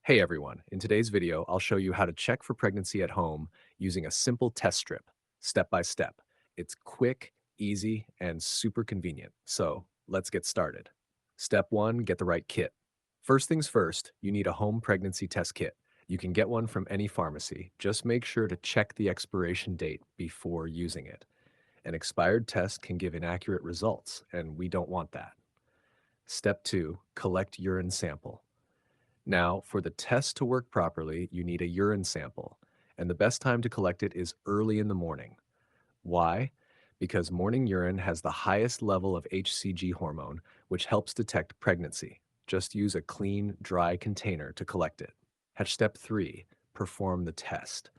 Hey everyone, in today's video, I'll show you how to check for pregnancy at home using a simple test strip, step by step. It's quick, easy, and super convenient. So let's get started. Step one, get the right kit. First things first, you need a home pregnancy test kit. You can get one from any pharmacy. Just make sure to check the expiration date before using it. An expired test can give inaccurate results, and we don't want that. Step two, collect urine sample. Now, for the test to work properly, you need a urine sample, and the best time to collect it is early in the morning. Why? Because morning urine has the highest level of HCG hormone, which helps detect pregnancy. Just use a clean, dry container to collect it. Step three, perform the test.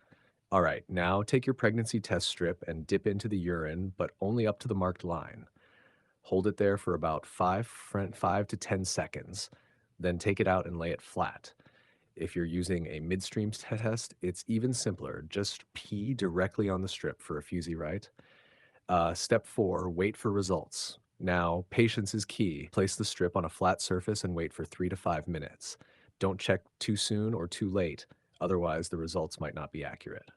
All right, now take your pregnancy test strip and dip into the urine, but only up to the marked line. Hold it there for about 5 to 10 seconds, then take it out and lay it flat. If you're using a midstream test, it's even simpler. Just pee directly on the strip for a fusey, right? Step four, wait for results. Now, patience is key. Place the strip on a flat surface and wait for 3 to 5 minutes. Don't check too soon or too late, otherwise, the results might not be accurate.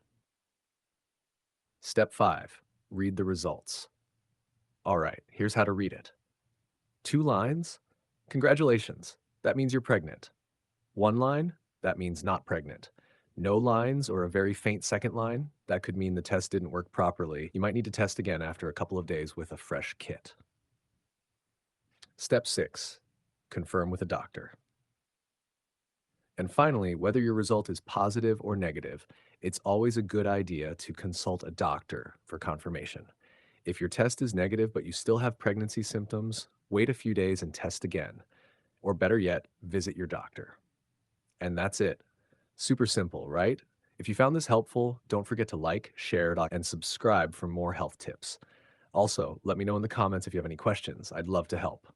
Step five, read the results. All right, here's how to read it. 2 lines? Congratulations, that means you're pregnant. 1 line, that means not pregnant. No lines or a very faint second line, that could mean the test didn't work properly. You might need to test again after a couple of days with a fresh kit. Step six, confirm with a doctor. And finally, whether your result is positive or negative, it's always a good idea to consult a doctor for confirmation. If your test is negative but you still have pregnancy symptoms, wait a few days and test again. Or better yet, visit your doctor. And that's it. Super simple, right? If you found this helpful, don't forget to like, share it, and subscribe for more health tips. Also, let me know in the comments if you have any questions. I'd love to help.